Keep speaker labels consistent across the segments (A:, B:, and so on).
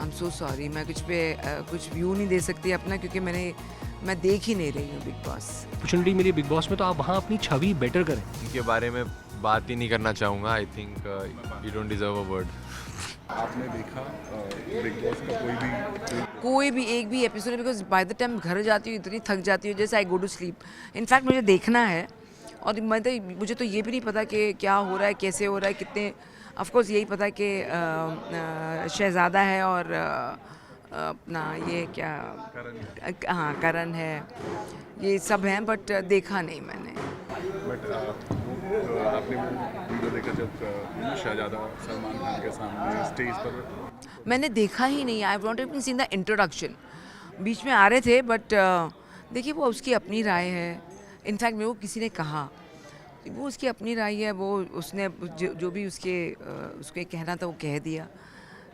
A: I am so sorry, मैं कुछ view नहीं दे सकती अपना, क्योंकि मैं देख ही नहीं रही हूँ बिग बॉस।
B: अपॉर्चुनिटी मिली बिग बॉस में तो आप वहाँ अपनी छवि बेटर करें।
C: इनके बारे में बात ही नहीं करना चाहूँगा। I think you don't deserve a word.
D: आपने देखा बिग बॉस का
A: कोई भी एक भी episode, because by the time घर जाती हूँ इतनी थक जाती हूँ, जैसे आई गो टू स्लीप। इनफैक्ट मुझे देखना है, और मुझे तो ये भी नहीं पता कि क्या हो रहा है, कैसे हो रहा है, कितने। ऑफ कोर्स यही पता है कि शहज़ादा है और अपना ये क्या, हाँ करण है, ये सब हैं, बट देखा नहीं मैंने।
D: बट आपने वो वीडियो देखा जब शहजादा सलमान खान के सामने स्टेज पर?
A: मैंने देखा ही नहीं। I won't even seen the introduction, बीच में आ रहे थे, बट देखिए वो उसकी अपनी राय है। इनफैक्ट मेरे को किसी ने कहा वो उसकी अपनी राय है, वो उसने जो भी उसके कहना था वो कह दिया।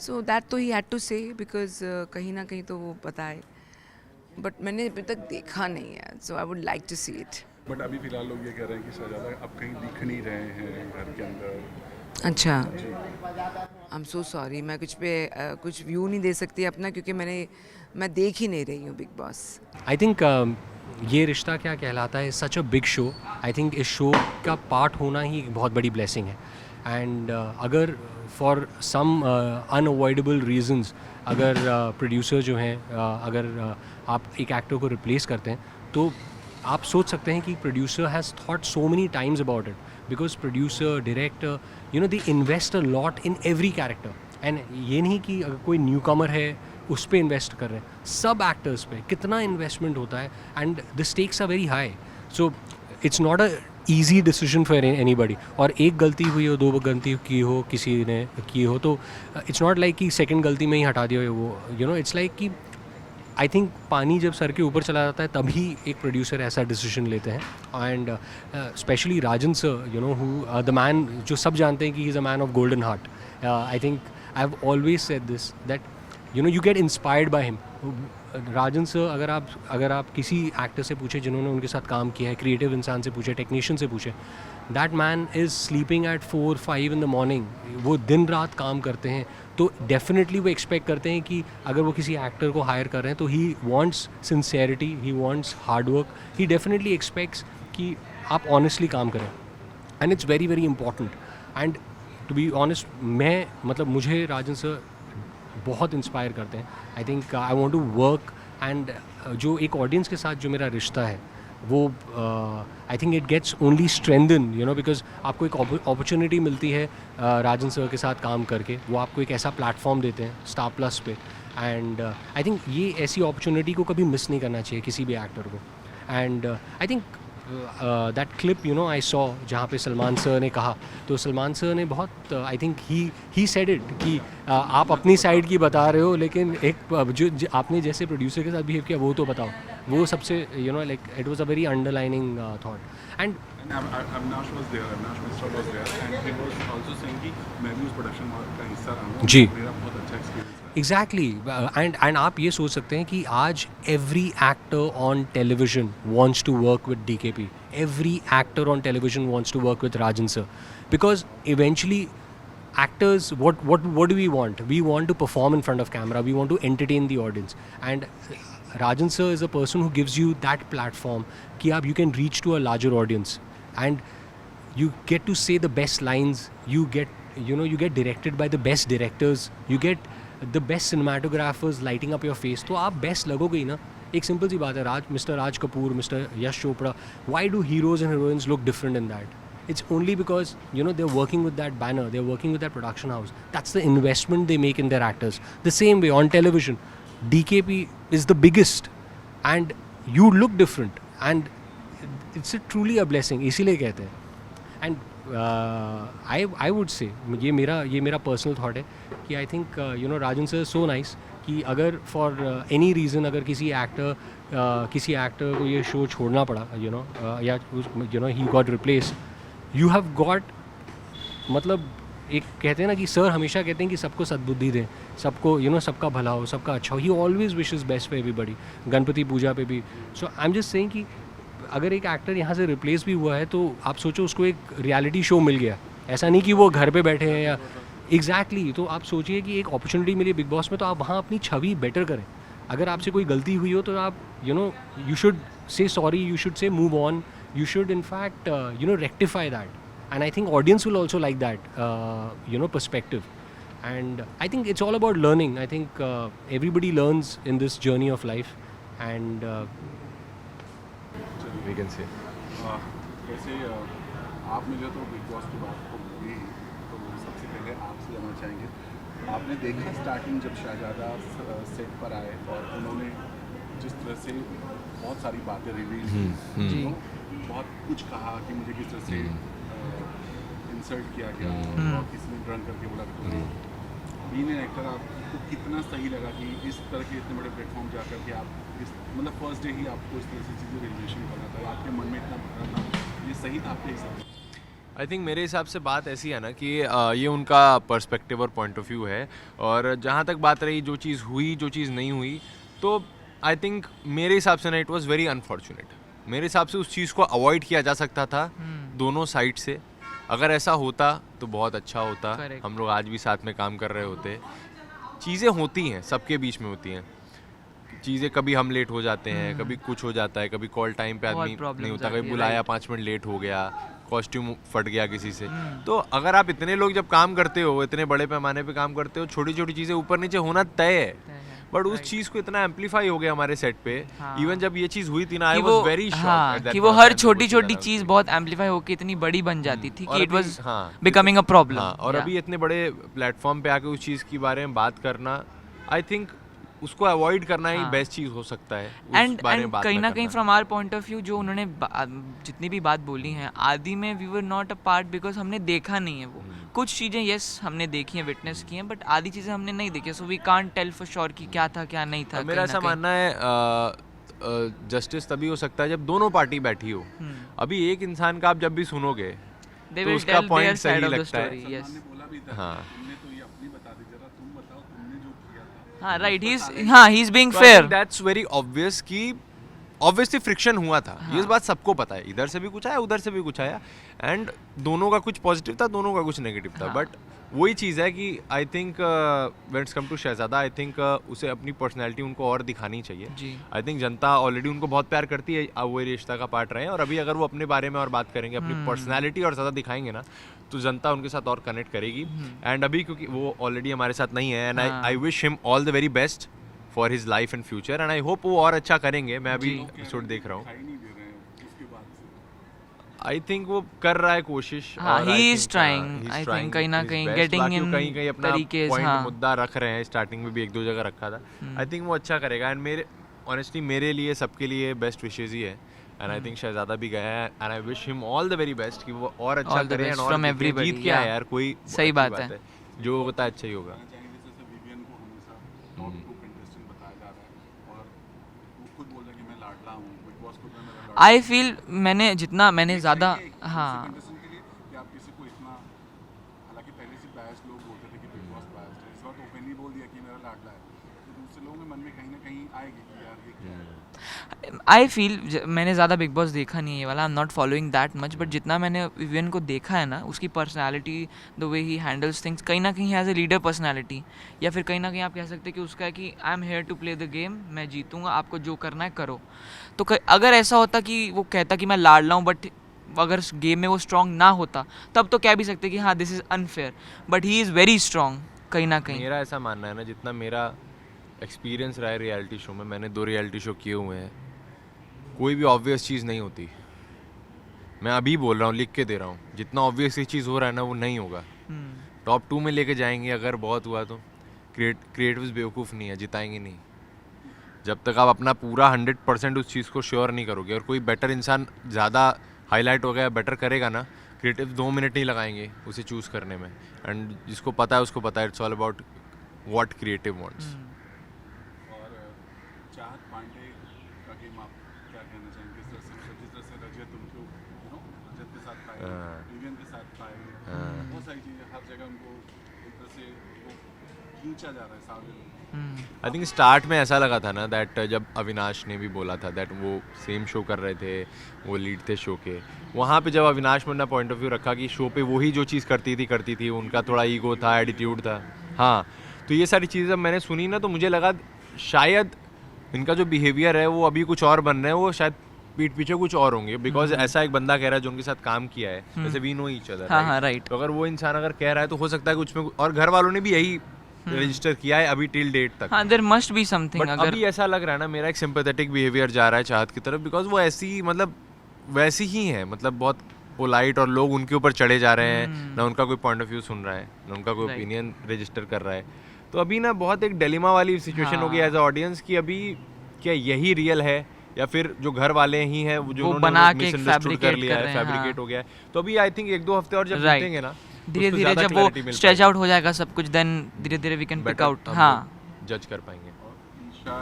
A: सो दैट तो ही हैड टू से, बिकॉज कहीं ना कहीं तो वो बताए, बट मैंने अभी तक देखा नहीं है। So I would like to see it.
D: But अभी फिलहाल लोग ये कह रहे हैं कि शहजादा अब कहीं दिख नहीं रहे हैं घर के अंदर।
A: अच्छा, आई एम सो सॉरी, मैं कुछ व्यू नहीं दे सकती अपना, क्योंकि मैं देख ही नहीं रही हूँ बिग बॉस।
B: आई थिंक ये रिश्ता Kya Kehlata Hai, such a big show. I think इस शो का पार्ट होना ही एक बहुत बड़ी ब्लेसिंग है। एंड अगर फॉर सम अनअवॉइडेबल रीजंस अगर प्रोड्यूसर जो हैं अगर आप एक एक्टर को रिप्लेस करते हैं, तो आप सोच सकते हैं कि producer has thought so many times about it, because producer, director, they invest a lot in every character. And ये नहीं कि अगर कोई न्यू कमर है उस पर इन्वेस्ट कर रहे हैं, सब एक्टर्स पे कितना इन्वेस्टमेंट होता है, and the stakes are very high. So it's not a easy decision for anybody. और एक गलती हुई हो, दो गलती की हो, किसी ने की हो, तो इट्स नॉट लाइक कि सेकंड गलती में ही हटा दिया वो। इट्स लाइक कि आई थिंक पानी जब सर के ऊपर चला जाता है तभी एक प्रोड्यूसर ऐसा डिसीजन लेते हैं। And specially Rajan sir, who the man, जो सब जानते हैं कि he is a man of golden heart. I think I have always said this, that you get inspired by him. Rajan sir, अगर आप किसी एक्टर से पूछे जिन्होंने उनके साथ काम किया है, क्रिएटिव इंसान से पूछे, टेक्नीशियन से पूछे, that man is sleeping at 4-5 in the morning. वो दिन रात काम करते हैं, तो डेफिनेटली वो एक्सपेक्ट करते हैं कि अगर वो किसी एक्टर को हायर कर रहे हैं तो he wants sincerity, he wants hard work, he definitely expects कि आप ऑनेस्टली काम करें। And it's very very important. And to be honest, मुझे राजन सर बहुत इंस्पायर करते हैं। I think I want to work, and जो एक ऑडियंस के साथ जो मेरा रिश्ता है वो I think it gets only strengthen, because आपको एक अपॉर्चुनिटी मिलती है राजन सर के साथ काम करके। वो आपको एक ऐसा प्लेटफॉर्म देते हैं स्टार प्लस पे, एंड आई थिंक ये ऐसी अपॉर्चुनिटी को कभी मिस नहीं करना चाहिए किसी भी एक्टर को। And I think that clip I saw जहाँ पे सलमान सर ने कहा, तो सलमान सर ने बहुत I think he said it कि आप अपनी साइड की बता रहे हो, लेकिन एक जो आपने जैसे प्रोड्यूसर के साथ बिहेव किया वो तो बताओ। वो सबसे like it was a very underlining thought. And
D: Avinash was there, Avinash Mishra was there, and he was also saying कि मैं भी उस प्रोडक्शन का हिस्सा रहा हूँ,
B: जी,
D: मेरा बहुत अच्छा एक्सपीरियंस है।
B: एग्जैक्टली। एंड आप ये सोच सकते हैं कि आज every actor on television wants to work with DKP, every actor on television wants to work with Rajan sir, because eventually actors, what do we want? We want to perform in front of camera, we want to entertain the audience, and Rajan sir is a person who gives you that platform कि आप you can reach to a larger audience, and you get to say the best lines, you get directed by the best directors, you get the best cinematographers lighting up your face, तो आप best लगोगे ही ना। एक simple सी बात है, mister Raj Kapoor, mister Yash Chopra, why do heroes and heroines look different in that? It's only because they're working with that banner, they're working with that production house. That's the investment they make in their actors. The same way on television, DKP is the biggest, and you look different, and it's truly a blessing. इसीलिए कहते हैं। And I would say ये मेरा personal thought है कि I think Rajan sir so nice कि अगर for any reason अगर किसी एक्टर को ये शो छोड़ना पड़ा, या he got replaced, you have got, मतलब एक कहते हैं ना कि सर हमेशा कहते हैं कि सबको सद्बुद्धि दें, सबको सबका भला हो, सबका अच्छा हो। He always wishes best for everybody, Ganpati पूजा पे भी। So I am just saying कि अगर एक एक्टर यहाँ से रिप्लेस भी हुआ है तो आप सोचो उसको एक रियलिटी शो मिल गया। ऐसा नहीं कि वो घर पे बैठे हैं, या एग्जैक्टली तो आप सोचिए कि एक अपॉर्चुनिटी मिली बिग बॉस में, तो आप वहाँ अपनी छवि बेटर करें. अगर आपसे कोई गलती हुई हो तो आप you should say sorry, you should say move on, you should in fact rectify that, and I think audience will also like that perspective. And I think it's all about learning. I think everybody learns in this journey of life, and
C: We can say.
D: वैसे आपने जो तो big boss की बात को बोली, तो सबसे पहले आपसे जानना चाहेंगे, आपने देखा स्टार्टिंग जब शाहजादा सेट पर आए और उन्होंने जिस तरह से बहुत सारी बातें रिवील की,
A: जी।
D: बहुत कुछ कहा कि मुझे किस तरह से इंसल्ट किया गया, और किसी ने ड्रंक करके बोला कि तुम बीइंग एन एक्टर आपको कितना सही लगा कि इस तरह के इतने बड़े प्लेटफॉर्म जा कर के आप इस मतलब फर्स्ट डे ही आपको इस तरह से चीज़ें रिलेशन करना था, आपके मन में इतना भरा था, ये सही था आपके हिसाब से?
C: आई थिंक मेरे हिसाब से बात ऐसी है ना कि ये उनका पर्सपेक्टिव और पॉइंट ऑफ व्यू है, और जहाँ तक बात रही जो चीज़ हुई जो चीज़ नहीं हुई, तो आई थिंक मेरे हिसाब से ना इट वाज वेरी अनफॉर्चुनेट. मेरे हिसाब से उस चीज़ को अवॉइड किया जा सकता था दोनों साइड से. अगर ऐसा होता तो बहुत अच्छा होता.
A: Correct.
C: हम लोग आज भी साथ में काम कर रहे होते. चीज़ें होती हैं, सबके बीच में होती हैं. चीज़ें कभी हम लेट हो जाते हैं, कभी कुछ हो जाता है, कभी कॉल टाइम पे
A: बहुत
C: आदमी
A: problems
C: नहीं होता,
A: आती
C: कभी
A: है,
C: बुलाया
A: right.
C: 5 मिनट लेट हो गया, कॉस्ट्यूम फट गया किसी से. तो अगर आप इतने लोग जब काम करते हो, इतने बड़े पैमाने पे काम करते हो, छोटी छोटी चीज़ें ऊपर नीचे होना तय है. बट उस चीज़ को इतना एम्पलीफाई हो गया हमारे सेट पे. इवन जब ये चीज़ हुई थी ना, आई
A: कि
C: वाज
A: वो
C: वेरी शॉक्ड
A: कि वो हर छोटी छोटी चीज़ बहुत एम्पलीफाई होकर इतनी बड़ी बन जाती थी
C: और
A: कि इट
C: अभी-
A: वाज
C: हाँ,
A: बिकमिंग अ प्रॉब्लम.
C: हाँ, और अभी इतने बड़े प्लेटफॉर्म पे आके उस चीज़ के बारे में बात करना, आई थिंक उसको अवॉइड करना ही
A: हाँ।
C: बेस्ट चीज़ हो सकता है. उस
A: एंड
C: बारे में
A: एंड
C: बात
A: कहीं ना
C: करना.
A: कहीं from our point of view जो उन्होंने जितनी भी बात बोली हैं आदि में, we were not a part because हमने देखा नहीं है वो. कुछ चीज़ें यस हमने देखी हैं, विटनेस की हैं, बट आधी चीज़ें हमने नहीं देखी, so we can't tell for sure कि क्या था क्या नहीं था.
C: और मेरा ऐसा मानना है जस्टिस तभी हो सकता है जब दोनों पार्टी बैठी हो. अभी एक इंसान का आप जब भी सुनोगे
A: दे
C: तो
A: विल
C: उसका
A: टेल
C: point
A: देयर
C: सही
A: साइड ऑफ द
C: लगता है.
A: स्टोरी. यस,
D: ने बोला भी था,
C: हाँ.
D: तुमने तो ये अपनी बता दी, जरा तुम बताओ तुमने जो किया था.
A: हाँ right, he is being fair.
C: That's very obvious कि ऑब्वियसली फ्रिक्शन हुआ था. ये बात सबको पता है. इधर से भी कुछ आया, उधर से भी कुछ आया, एंड दोनों का कुछ पॉजिटिव था, दोनों का कुछ नेगेटिव था. बट वही चीज़ है कि I think when it's come to Shehzada, I think उसे अपनी पर्सनैलिटी उनको और दिखानी चाहिए.
A: जी.
C: आई थिंक जनता ऑलरेडी उनको बहुत प्यार करती है, अब वो ये रिश्ता का पार्ट रहे हैं, और अभी अगर वो अपने बारे में और बात करेंगे, अपनी पर्सनैलिटी और ज़्यादा दिखाएंगे ना, तो जनता उनके साथ और कनेक्ट करेगी. एंड अभी क्योंकि वो ऑलरेडी हमारे साथ नहीं है, and I wish him all the very best for his life and future, and I hope वो और अच्छा करेंगे. मैं अभी एपिसोड देख रहा हूँ.
D: दिखाई नहीं दे रहे हैं उसके बाद से.
C: आई थिंक वो कर रहा है कोशिश.
A: हाँ,
C: और
A: he
C: I
A: is
C: think,
A: trying.
C: he's
A: I think
C: trying
A: कहीं ना
C: his
A: कहीं
C: best.
A: getting
C: बाकी वो
A: in
C: कहीं कहीं अपना
A: तरीके से,
C: point,
A: हाँ.
C: मुद्दा रख रहे हैं. स्टार्टिंग में भी एक दो जगह रखा था. आई थिंक वो अच्छा करेगा, एंड मेरे ऑनेस्टली मेरे लिए सबके लिए बेस्ट विशेज ही है. एंड आई थिंक शहजादा भी गया है, and I wish him all the very best कि वो और अच्छा
A: All the
C: करे,
A: best
C: एंड और
A: from
C: जीते.
A: everybody,
C: जीत के आए
A: yeah.
C: यार, कोई
A: सही
C: अच्छी
A: बात है.
C: जो होता है अच्छा ही होगा.
D: चाहेंगे जैसे विवियन को हमेशा टॉप 2 कंटेस्टेंट बताया जा रहा है, और वो खुद बोल रहा है कि मैं लाडला हूँ, बिग बॉस खुद में मेरा लाडला.
A: आई फील मैंने ज़्यादा, हाँ
D: कंटेस्टेंट के लिए कि आप किसी को इतना, हालांकि पहले से बायस लोग बोलते थे कि बिग बॉस बायस्ड है, इस बार ओपनली बोल दिया कि मेरा लाडला है, तो दूसरे लोगों के मन में कहीं ना कहीं आएगी कि यार ये क्या है.
A: आई फील मैंने ज़्यादा बिग बॉस देखा नहीं है ये वाला, I am not following that much, but जितना मैंने विवियन को देखा है ना, उसकी personality, the way he handles things, कहीं ना कहीं हैज़ ए लीडर पर्सनैलिटी, या फिर कहीं ना कहीं आप कह सकते हैं कि उसका है कि I am here to play the game, मैं जीतूंगा, आपको जो करना है करो. तो अगर ऐसा होता कि वो कहता कि मैं लाडला हूँ, बट अगर गेम में वो स्ट्रॉन्ग ना होता, तब तो कह भी सकते कि हाँ this is unfair, but he is very strong कहीं ना कहीं.
C: मेरा ऐसा मानना है ना, जितना मेरा एक्सपीरियंस रहा है रियलिटी शो में, मैंने 2 रियलिटी शो किए हुए हैं, कोई भी ऑब्वियस चीज़ नहीं होती. मैं अभी बोल रहा हूँ, लिख के दे रहा हूँ, जितना ऑब्वियस चीज़ हो रहा है ना, वो नहीं होगा. टॉप 2 में लेके जाएंगे अगर बहुत हुआ तो. क्रिएटिव्स बेवकूफ़ नहीं है, जिताएंगे नहीं. जब तक आप अपना पूरा 100% उस चीज़ को श्योर नहीं करोगे, और कोई बेटर इंसान ज़्यादा हाईलाइट हो गया, बेटर करेगा ना, क्रिएटिव 2 मिनट नहीं लगाएंगे उसे चूज़ करने में. एंड जिसको पता है उसको पता है, it's all about what creative wants.
D: और चाहत पांडे का गेम आप क्या कहना चाहेंगे, किस तरह से, मतलब जिस तरह से रजत उनको रजत के साथ पाए, विवियन के साथ पाए, बहुत सारी चीज़ें हर जगह उनको एक तरह से वो खींचा जा रहा है सारे लोग।
C: आई थिंक स्टार्ट में ऐसा लगा था ना दैट जब अविनाश ने भी बोला था दैट वो सेम शो कर रहे थे, वो लीड थे शो के, वहाँ पे जब अविनाश ने अपना पॉइंट ऑफ व्यू रखा कि शो पे वही जो चीज़ करती थी, उनका थोड़ा ईगो था, एटीट्यूड था, हाँ, तो ये सारी चीज़ें जब मैंने सुनी ना तो मुझे लगा शायद इनका जो बिहेवियर है वो अभी कुछ और बन रहे हैं, वो शायद पीठ पीछे कुछ और होंगे, बिकॉज ऐसा एक बंदा कह रहा है जो उनके साथ काम किया है, जैसे वी नो ईच अदर,
E: हाँ, right.
C: तो अगर वो इंसान अगर कह रहा है तो हो सकता है कि उसमें, और घर वालों ने भी यही रजिस्टर किया है अभी टिल डेट तक।
E: हाँ, there must be something.
C: But
E: अगर
C: अभी ऐसा लग रहा है ना, मेरा एक सिंपैथेटिक बिहेवियर जा रहा है चाहत की तरफ, बिकॉज वो ऐसी मतलब वैसी ही है, मतलब बहुत पोलाइट, और लोग उनके ऊपर चढ़े जा रहे हैं, ना उनका कोई पॉइंट ऑफ व्यू सुन रहा है, ना उनका कोई
E: Right.
C: ओपिनियन रजिस्टर कर रहा है। तो अभी ना बहुत एक डिलेमा वाली सिचुएशन हो गई एज अ ऑडियंस कि अभी क्या यही रियल है या फिर जो घर वाले ही हैं वो जो
E: वो
C: उन्होंने
E: बना के
C: मिसअंडरस्टूड कर
E: fabricate
C: लिया
E: कर
C: है,
E: रहे हैं,
C: फैब्रिकेट
E: हाँ।
C: हो गया है। तो अभी आई थिंक 1-2 हफ्ते और जब
E: Right.
C: बीतेंगे ना,
E: धीरे धीरे जब वो स्ट्रेच आउट हो जाएगा सब कुछ, देन धीरे धीरे वी कैन पिक आउट। हाँ,
C: जज कर पाएंगे।
D: और ईशा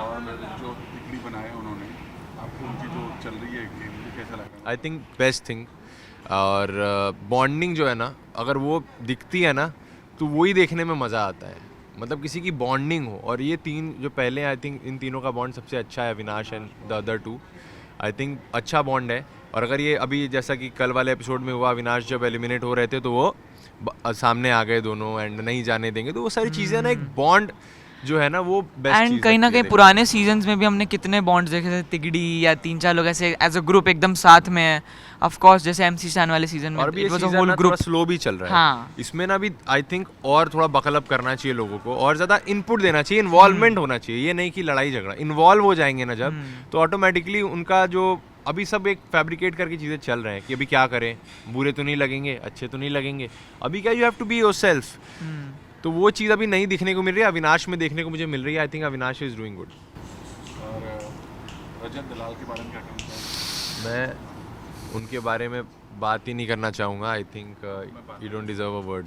D: और जो टिकली बनाया उन्होंने, आपको उनकी जो चल रही है गेम, वो कैसा लगा?
C: आई थिंक बेस्ट थिंग, और बॉन्डिंग जो है ना, अगर वो दिखती है ना तो वही देखने में मज़ा आता है, मतलब किसी की बॉन्डिंग हो। और ये तीन जो पहले, आई थिंक इन तीनों का बॉन्ड सबसे अच्छा है, Avinash and the other two, I think अच्छा बॉन्ड है। और अगर ये अभी जैसा कि कल वाले एपिसोड में हुआ, अविनाश जब एलिमिनेट हो रहे थे तो वो सामने आ गए दोनों एंड नहीं जाने देंगे, तो वो सारी चीज़ें ना, एक बॉन्ड जो है ना वो बेस्ट
E: एंड कहीं ना कहीं पुराने सीजन्स में भी हमने कितने बॉन्ड्स देखे थे, तिगड़ी या 3-4 लोग ऐसे एज अ ग्रुप एकदम साथ में है। ऑफ कोर्स जैसे MC स्टैन वाले सीजन में
C: और भी ये
E: it was a
C: season
E: whole
C: ना
E: ग्रुप।
C: थोड़ा स्लो भी चल रहा है।
E: हाँ।
C: इसमें ना भी आई थिंक और थोड़ा बकल अप करना चाहिए लोगों को, और ज़्यादा इनपुट देना चाहिए, इन्वॉल्वमेंट होना चाहिए। ये नहीं कि लड़ाई झगड़ा, इन्वॉल्व हो जाएंगे ना जब, तो ऑटोमेटिकली उनका जो अभी सब एक फैब्रिकेट करके चीज़ें चल रहे हैं कि अभी क्या करें, बुरे तो नहीं लगेंगे, अच्छे तो नहीं लगेंगे, अभी क्या you have to be yourself. तो वो चीज़ अभी नहीं दिखने को मिल रही है, अविनाश में देखने को मुझे मिल रही है। I think Avinash is doing good.
D: और रजत दलाल के बारे में क्या कहना चाहेंगे?
C: मैं उनके बारे में बात ही नहीं करना चाहूँगा। I think you don't deserve a word.